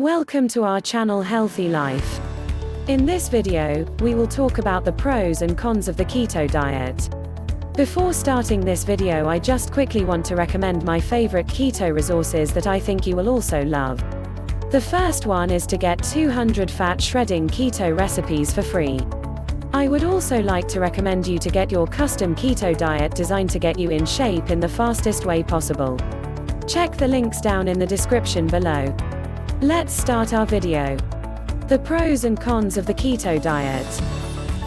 Welcome to our channel Healthy Life. In this video, we will talk about the pros and cons of the keto diet. Before starting this video, I just quickly want to recommend my favorite keto resources that I think you will also love. The first one is to get 200 fat shredding keto recipes for free. I would also like to recommend you to get your custom keto diet designed to get you in shape in the fastest way possible. Check the links down in the description below. Let's start our video. The pros and cons of the keto diet.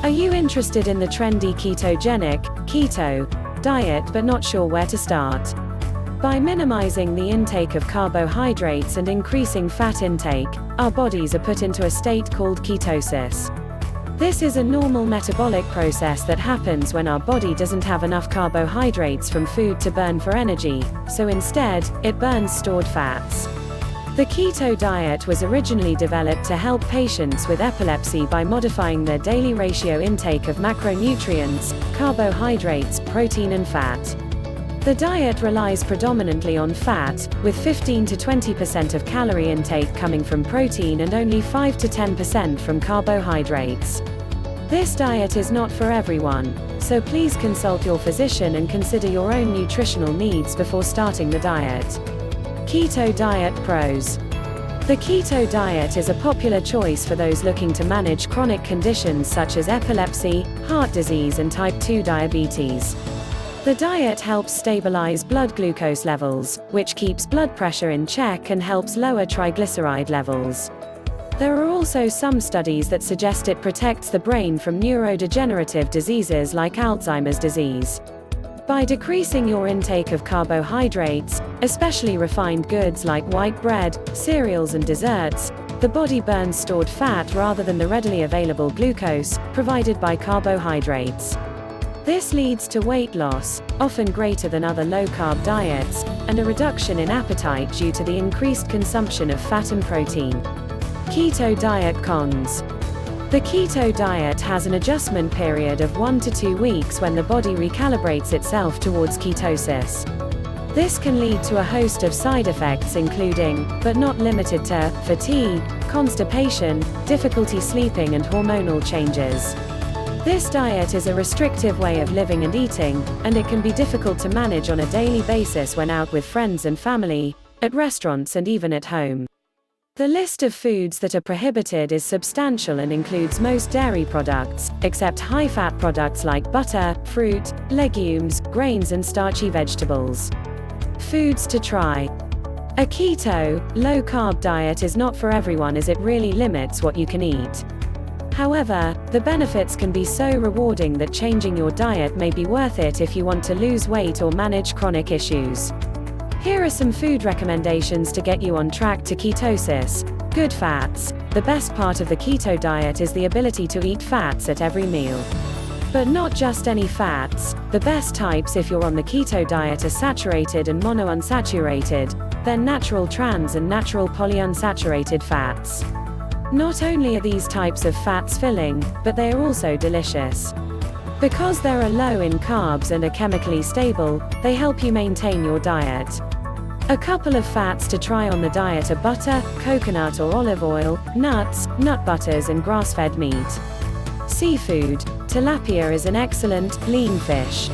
Are you interested in the trendy ketogenic, keto, diet but not sure where to start? By minimizing the intake of carbohydrates and increasing fat intake, our bodies are put into a state called ketosis. This is a normal metabolic process that happens when our body doesn't have enough carbohydrates from food to burn for energy, so instead, it burns stored fats. The keto diet was originally developed to help patients with epilepsy by modifying their daily ratio intake of macronutrients, carbohydrates, protein and fat. The diet relies predominantly on fat, with 15 to 20% of calorie intake coming from protein and only 5 to 10% from carbohydrates. This diet is not for everyone, so please consult your physician and consider your own nutritional needs before starting the diet. Keto diet pros. The keto diet is a popular choice for those looking to manage chronic conditions such as epilepsy, heart disease and type 2 diabetes. The diet helps stabilize blood glucose levels, which keeps blood pressure in check and helps lower triglyceride levels. There are also some studies that suggest it protects the brain from neurodegenerative diseases like Alzheimer's disease. By decreasing your intake of carbohydrates, especially refined goods like white bread, cereals and desserts, the body burns stored fat rather than the readily available glucose, provided by carbohydrates. This leads to weight loss, often greater than other low-carb diets, and a reduction in appetite due to the increased consumption of fat and protein. Keto diet cons. The keto diet has an adjustment period of 1 to 2 weeks when the body recalibrates itself towards ketosis. This can lead to a host of side effects including, but not limited to, fatigue, constipation, difficulty sleeping and hormonal changes. This diet is a restrictive way of living and eating, and it can be difficult to manage on a daily basis when out with friends and family, at restaurants and even at home. The list of foods that are prohibited is substantial and includes most dairy products, except high-fat products like butter, fruit, legumes, grains and starchy vegetables. Foods to try. A keto, low-carb diet is not for everyone as it really limits what you can eat. However, the benefits can be so rewarding that changing your diet may be worth it if you want to lose weight or manage chronic issues. Here are some food recommendations to get you on track to ketosis. Good fats. The best part of the keto diet is the ability to eat fats at every meal. But not just any fats. The best types if you're on the keto diet are saturated and monounsaturated, then natural trans and natural polyunsaturated fats. Not only are these types of fats filling, but they are also delicious. Because they are low in carbs and are chemically stable, they help you maintain your diet. A couple of fats to try on the diet are butter, coconut or olive oil, nuts, nut butters and grass-fed meat. Seafood. Tilapia is an excellent, lean fish.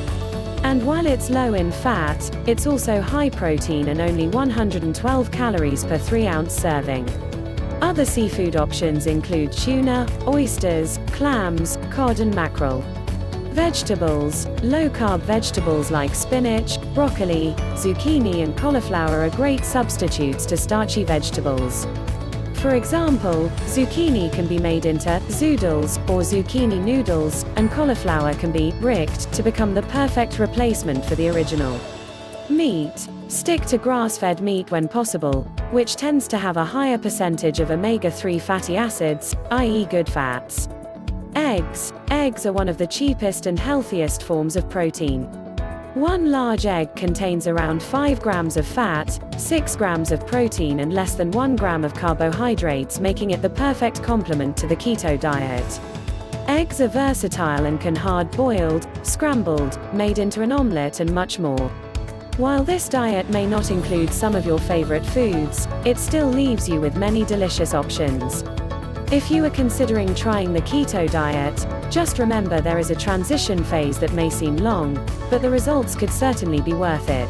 And while it's low in fat, it's also high protein and only 112 calories per 3-ounce serving. Other seafood options include tuna, oysters, clams, cod and mackerel. Vegetables. Low-carb vegetables like spinach, broccoli, zucchini and cauliflower are great substitutes to starchy vegetables. For example, zucchini can be made into zoodles or zucchini noodles, and cauliflower can be ricked to become the perfect replacement for the original. Meat. Stick to grass-fed meat when possible, which tends to have a higher percentage of omega-3 fatty acids, i.e. good fats. Eggs. Eggs are one of the cheapest and healthiest forms of protein. One large egg contains around 5 grams of fat, 6 grams of protein and less than 1 gram of carbohydrates, making it the perfect complement to the keto diet. Eggs are versatile and can hard-boiled, scrambled, made into an omelette and much more. While this diet may not include some of your favorite foods, it still leaves you with many delicious options. If you are considering trying the keto diet, just remember there is a transition phase that may seem long, but the results could certainly be worth it.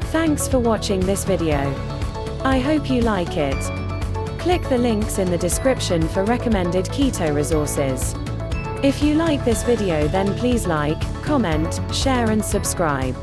Thanks for watching this video. I hope you like it. Click the links in the description for recommended keto resources. If you like this video, then please like, comment, share and subscribe.